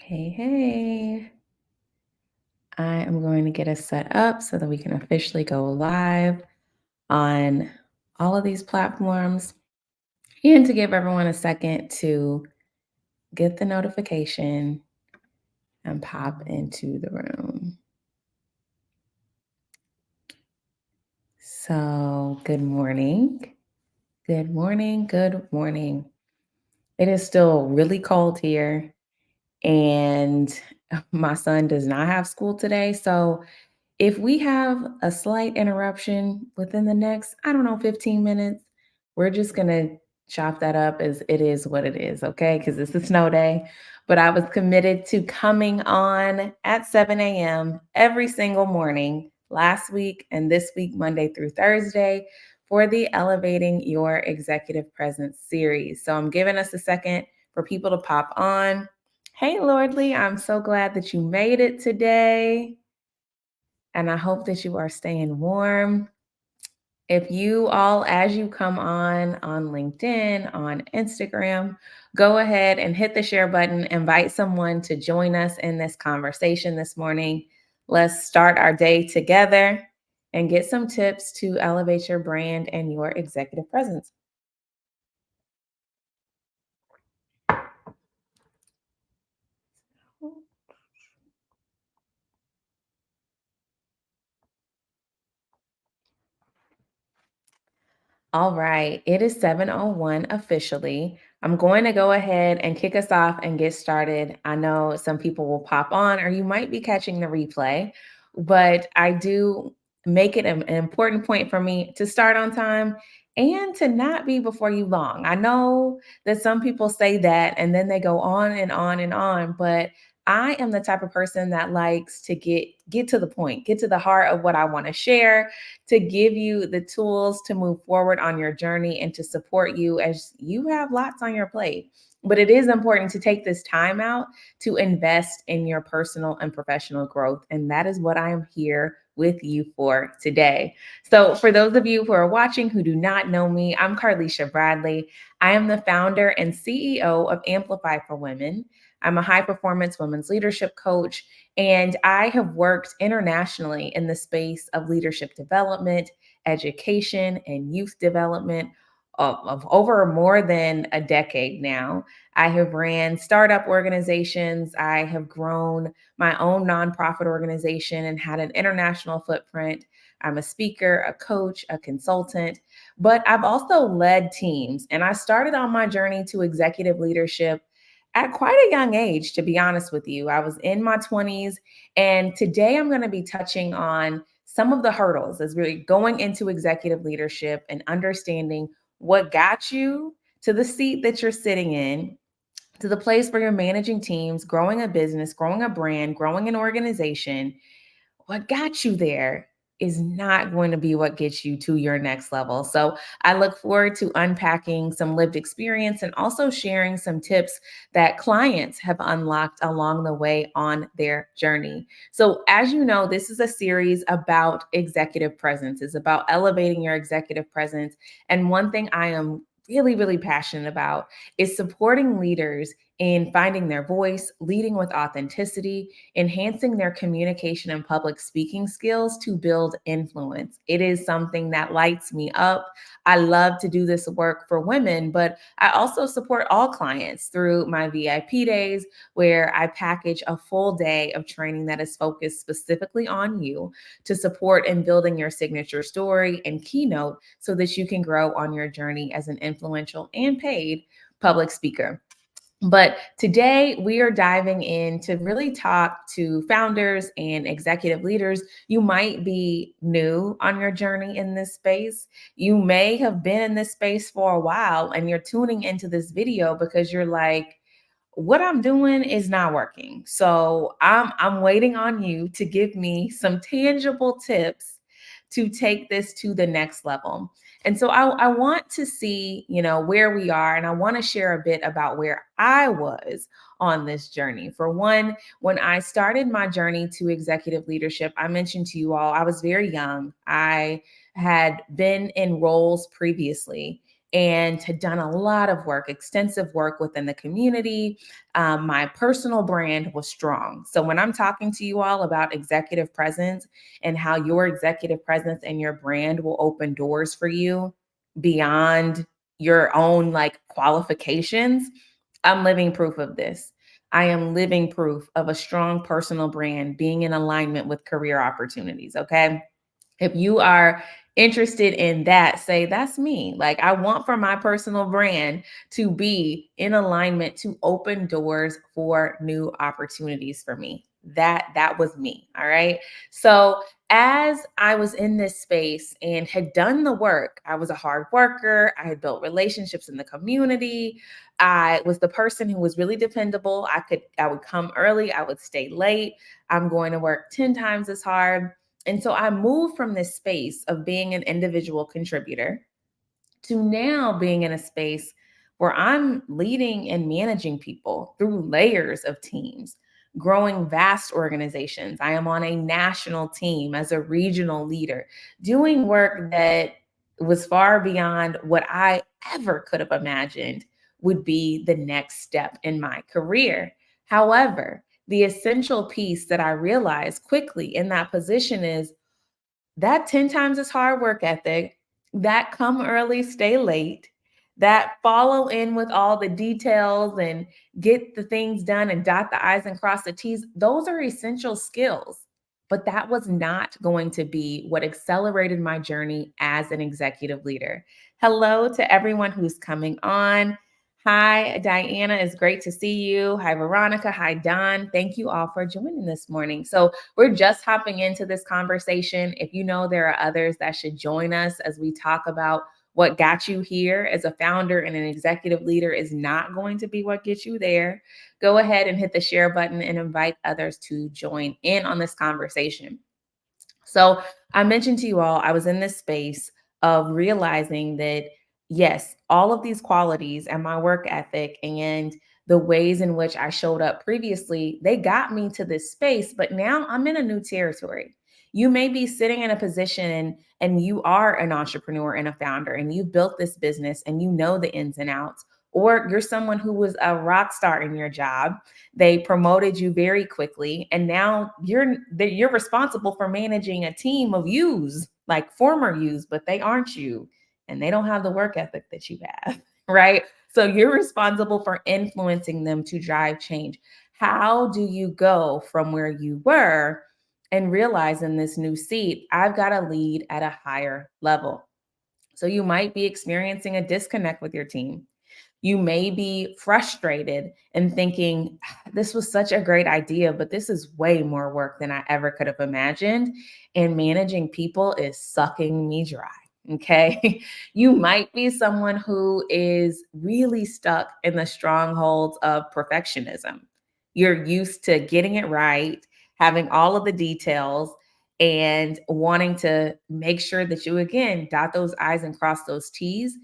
Hey, hey. I am going to get us set up so that we can officially go live on all of these platforms and to give everyone a second to get the notification and pop into the room. So, good morning. Good morning. Good morning. It is still really cold here, and my son does not have school today. So, if we have a slight interruption within the next, I don't know, 15 minutes, we're just going to chop that up as it is what it is, okay? Because it's a snow day. But I was committed to coming on at 7 a.m. every single morning last week and this week, Monday through Thursday, for the Elevating Your Executive Presence series. So I'm giving us a second for people to pop on. Hey, Lordly, I'm so glad that you made it today. And I hope that you are staying warm. If you all, as you come on LinkedIn, on Instagram, go ahead and hit the share button, invite someone to join us in this conversation this morning. Let's start our day together and get some tips to elevate your brand and your executive presence. All right, it is 7:01 officially. I'm going to go ahead and kick us off and get started. I know some people will pop on, or you might be catching the replay, but I do make it an important point for me to start on time and to not be before you long. I know that some people say that and then they go on and on and on, but I am the type of person that likes to get to the point, get to the heart of what I want to share, to give you the tools to move forward on your journey and to support you as you have lots on your plate. But it is important to take this time out to invest in your personal and professional growth. And that is what I am here with you for today. So, for those of you who are watching who do not know me, I'm Carlisha Bradley. I am the founder and CEO of Amplify for Women. I'm a high performance women's leadership coach, and I have worked internationally in the space of leadership development, education, and youth development of over more than a decade now. I have ran startup organizations. I have grown my own nonprofit organization and had an international footprint. I'm a speaker, a coach, a consultant, but I've also led teams. And I started on my journey to executive leadership at quite a young age, to be honest with you. I was in my 20s, and today I'm going to be touching on some of the hurdles as we're going into executive leadership and understanding what got you to the seat that you're sitting in, to the place where you're managing teams, growing a business, growing a brand, growing an organization. What got you there is not going to be what gets you to your next level. So I look forward to unpacking some lived experience and also sharing some tips that clients have unlocked along the way on their journey. So as you know, this is a series about executive presence. It's about elevating your executive presence. And one thing I am really, really passionate about is supporting leaders in finding their voice, leading with authenticity, enhancing their communication and public speaking skills to build influence. It is something that lights me up. I love to do this work for women, but I also support all clients through my VIP days, where I package a full day of training that is focused specifically on you to support in building your signature story and keynote so that you can grow on your journey as an influential and paid public speaker. But today we are diving in to really talk to founders and executive leaders. You might be new on your journey in this space. You may have been in this space for a while and you're tuning into this video because you're like, what I'm doing is not working. So I'm waiting on you to give me some tangible tips to take this to the next level. And so I want to see, where we are, and I want to share a bit about where I was on this journey. For one, when I started my journey to executive leadership, I mentioned to you all, I was very young. I had been in roles previously and had done a lot of work, extensive work within the community. My personal brand was strong. So when I'm talking to you all about executive presence and how your executive presence and your brand will open doors for you beyond your own like qualifications, I'm living proof of this. I am living proof of a strong personal brand being in alignment with career opportunities. Okay. If you are interested in that, say, that's me. Like, I want for my personal brand to be in alignment to open doors for new opportunities for me. That was me. All right. So as I was in this space and had done the work, I was a hard worker. I had built relationships in the community. I was the person who was really dependable. I would come early, I would stay late. I'm going to work 10 times as hard. And so I moved from this space of being an individual contributor to now being in a space where I'm leading and managing people through layers of teams, growing vast organizations. I am on a national team as a regional leader, doing work that was far beyond what I ever could have imagined would be the next step in my career. However, the essential piece that I realized quickly in that position is that 10 times as hard work ethic, that come early, stay late, that follow in with all the details and get the things done and dot the I's and cross the T's, those are essential skills. But that was not going to be what accelerated my journey as an executive leader. Hello to everyone who's coming on. Hi, Diana. It's great to see you. Hi, Veronica. Hi, Don. Thank you all for joining this morning. So, we're just hopping into this conversation. If you know there are others that should join us as we talk about what got you here as a founder and an executive leader is not going to be what gets you there, go ahead and hit the share button and invite others to join in on this conversation. So I mentioned to you all, I was in this space of realizing that, yes, all of these qualities and my work ethic and the ways in which I showed up previously, they got me to this space, but now I'm in a new territory. You may be sitting in a position and you are an entrepreneur and a founder and you've built this business and you know the ins and outs, or you're someone who was a rock star in your job. They promoted you very quickly, and now you're responsible for managing a team of yous, like former yous, but they aren't you, and they don't have the work ethic that you have, right? So you're responsible for influencing them to drive change. How do you go from where you were and realize in this new seat, I've got to lead at a higher level? So you might be experiencing a disconnect with your team. You may be frustrated and thinking, this was such a great idea, but this is way more work than I ever could have imagined. And managing people is sucking me dry. Okay. You might be someone who is really stuck in the strongholds of perfectionism. You're used to getting it right, having all of the details, and wanting to make sure that you, again, dot those I's and cross those T's,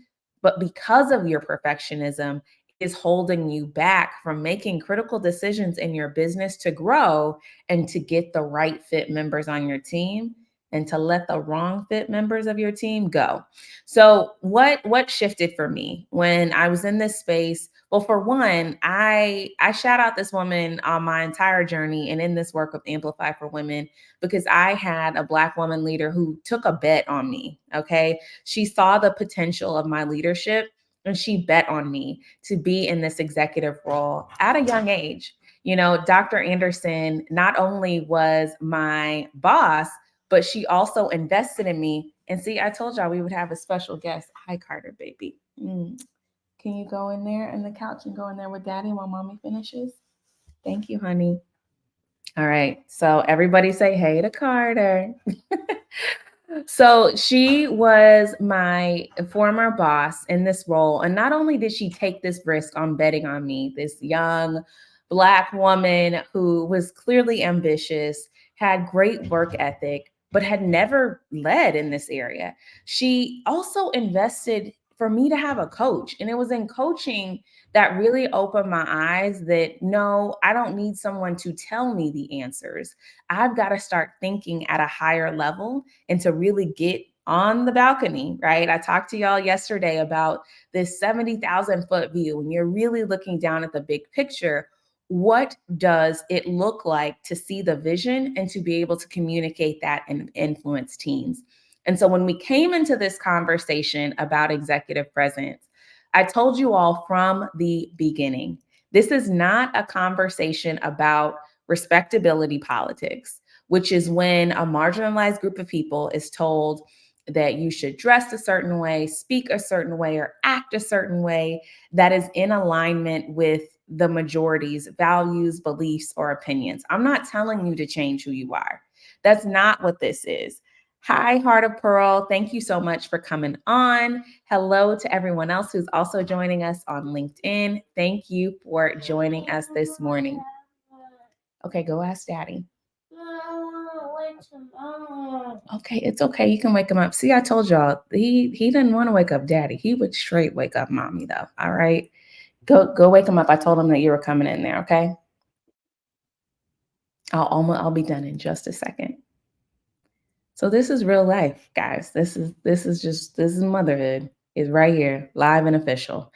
but because of your perfectionism is holding you back from making critical decisions in your business to grow and to get the right fit members on your team and to let the wrong fit members of your team go. So what shifted for me when I was in this space? Well, for one, I shout out this woman on my entire journey and in this work of Amplify for Women because I had a Black woman leader who took a bet on me. Okay. She saw the potential of my leadership and she bet on me to be in this executive role at a young age. You know, Dr. Anderson not only was my boss, but she also invested in me. And see, I told y'all we would have a special guest. Hi, Carter, baby. Can you go in there on the couch and go in there with daddy while mommy finishes? Thank you, honey. All right. So everybody say hey to Carter. So she was my former boss in this role. And not only did she take this risk on betting on me, this young Black woman who was clearly ambitious, had great work ethic, but had never led in this area. She also invested for me to have a coach. And it was in coaching that really opened my eyes that no, I don't need someone to tell me the answers. I've got to start thinking at a higher level and to really get on the balcony, right? I talked to y'all yesterday about this 70,000 foot view, and you're really looking down at the big picture. What does it look like to see the vision and to be able to communicate that and influence teams? And so when we came into this conversation about executive presence, I told you all from the beginning, this is not a conversation about respectability politics, which is when a marginalized group of people is told that you should dress a certain way, speak a certain way, or act a certain way that is in alignment with the majority's values, beliefs, or opinions. I'm not telling you to change who you are. That's not what this is. Hi, Heart of Pearl. Thank you so much for coming on. Hello to everyone else who's also joining us on LinkedIn. Thank you for joining us this morning. Okay, go ask Daddy. Okay, it's okay. You can wake him up. See, I told y'all he didn't want to wake up Daddy. He would straight wake up Mommy though. All right, go wake him up. I told him that you were coming in there. Okay, I'll be done in just a second. So this is real life, guys. This is motherhood. Is right here, live and official.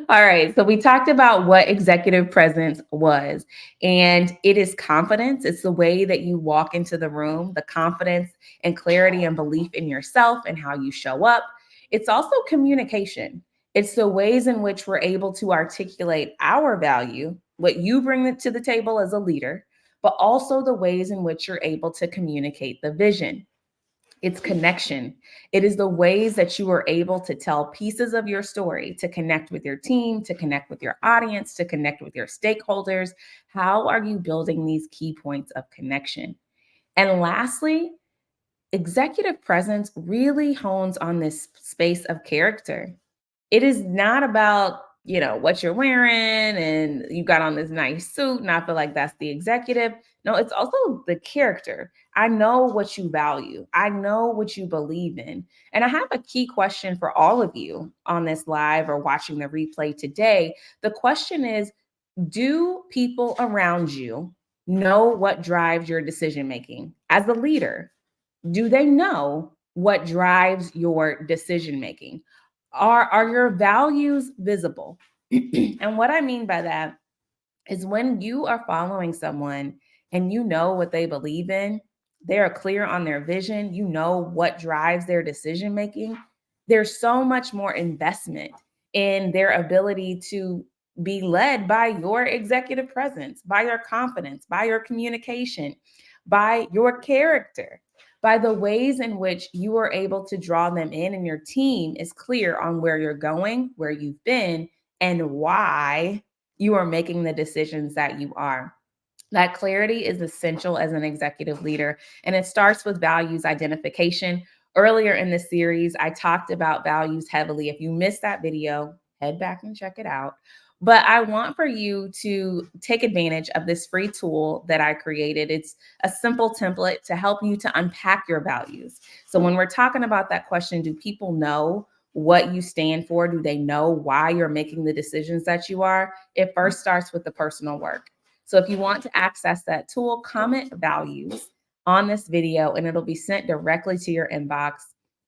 All right. So we talked about what executive presence was, and it is confidence. It's the way that you walk into the room, the confidence and clarity and belief in yourself and how you show up. It's also communication. It's the ways in which we're able to articulate our value, what you bring to the table as a leader, but also the ways in which you're able to communicate the vision. It's connection. It is the ways that you are able to tell pieces of your story, to connect with your team, to connect with your audience, to connect with your stakeholders. How are you building these key points of connection? And lastly, executive presence really hones on this space of character. It is not about, what you're wearing and you got on this nice suit and I feel like that's the executive. No, it's also the character. I know what you value. I know what you believe in. And I have a key question for all of you on this live or watching the replay today. The question is, do people around you know what drives your decision making as a leader? Do they know what drives your decision making? Are your values visible? And what I mean by that is when you are following someone and you know what they believe in, they are clear on their vision, you know what drives their decision making, there's so much more investment in their ability to be led by your executive presence, by your confidence, by your communication, by your character, by the ways in which you are able to draw them in, and your team is clear on where you're going, where you've been, and why you are making the decisions that you are. That clarity is essential as an executive leader, and it starts with values identification. Earlier in the series, I talked about values heavily. If you missed that video, head back and check it out. But I want for you to take advantage of this free tool that I created. It's a simple template to help you to unpack your values. So when we're talking about that question, do people know what you stand for? Do they know why you're making the decisions that you are? It first starts with the personal work. So if you want to access that tool, comment values on this video and it'll be sent directly to your inbox.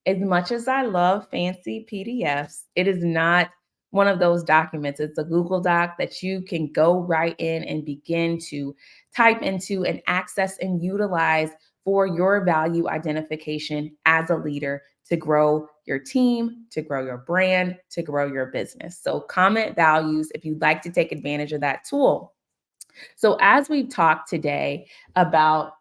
As much as I love fancy PDFs, it is not one of those documents. It's a Google Doc that you can go right in and begin to type into and access and utilize for your value identification as a leader to grow your team, to grow your brand, to grow your business. So comment values if you'd like to take advantage of that tool. So as we've talked today about,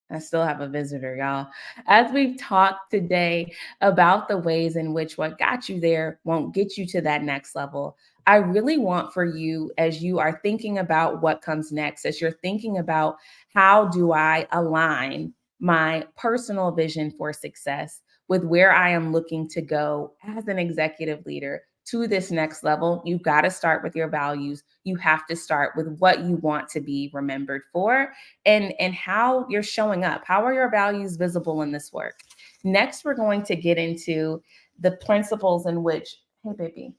I still have a visitor, y'all. As we've talked today about the ways in which what got you there won't get you to that next level, I really want for you, as you are thinking about what comes next, as you're thinking about how do I align my personal vision for success with where I am looking to go as an executive leader to this next level, you've got to start with your values. You have to start with what you want to be remembered for and how you're showing up. How are your values visible in this work? Next, we're going to get into the principles in which, hey, baby.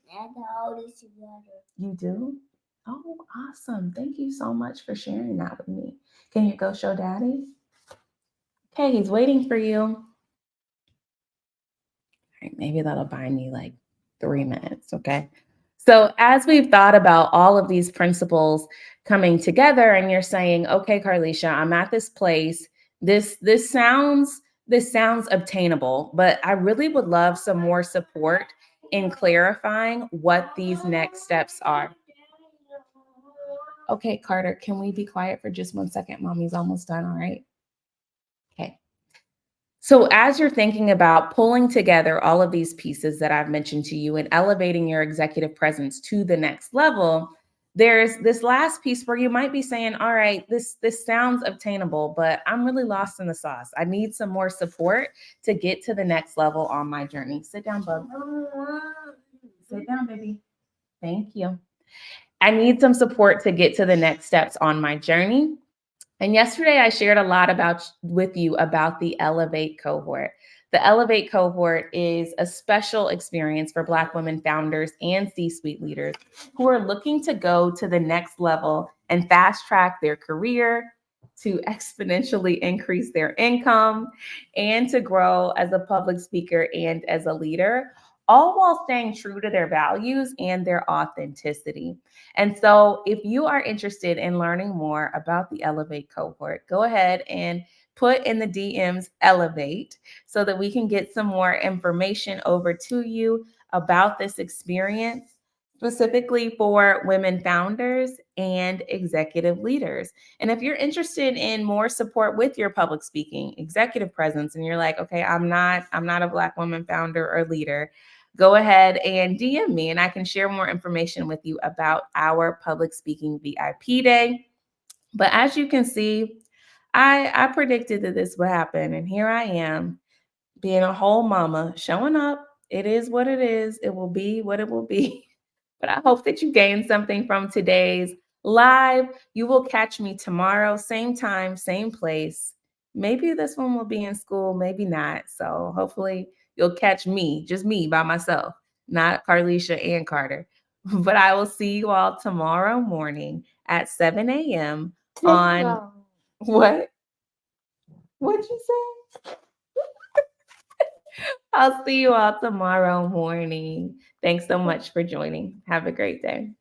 You do? Oh, awesome. Thank you so much for sharing that with me. Can you go show Daddy? Okay, he's waiting for you. Maybe that'll buy me like 3 minutes. Okay. So, as we've thought about all of these principles coming together, and you're saying, okay, Carlicia, I'm at this place. This sounds obtainable, but I really would love some more support in clarifying what these next steps are. Okay, Carter, can we be quiet for just 1 second? Mommy's almost done. All right. Okay. So, as you're thinking about pulling together all of these pieces that I've mentioned to you and elevating your executive presence to the next level, there's this last piece where you might be saying, "All right, this sounds obtainable, but I'm really lost in the sauce. I need some more support to get to the next level on my journey." Sit down, bub. Sit down, baby. Thank you. I need some support to get to the next steps on my journey. And yesterday I shared a lot about with you about the Elevate cohort. The Elevate cohort is a special experience for Black women founders and C-suite leaders who are looking to go to the next level and fast track their career, to exponentially increase their income, and to grow as a public speaker and as a leader, all while staying true to their values and their authenticity. And so, if you are interested in learning more about the Elevate cohort, go ahead and put in the DMs Elevate so that we can get some more information over to you about this experience, specifically for women founders and executive leaders. And if you're interested in more support with your public speaking, executive presence, and you're like, okay, I'm not a Black woman founder or leader, go ahead and DM me and I can share more information with you about our public speaking VIP day. But as you can see, I predicted that this would happen, and here I am being a whole mama, showing up. It is what it is. It will be what it will be. But I hope that you gained something from today's live. You will catch me tomorrow, same time, same place. Maybe this one will be in school, maybe not. So hopefully you'll catch me, just me by myself, not Carlicia and Carter. But I will see you all tomorrow morning at 7 a.m. on what? What'd you say? I'll see you all tomorrow morning. Thanks so much for joining. Have a great day.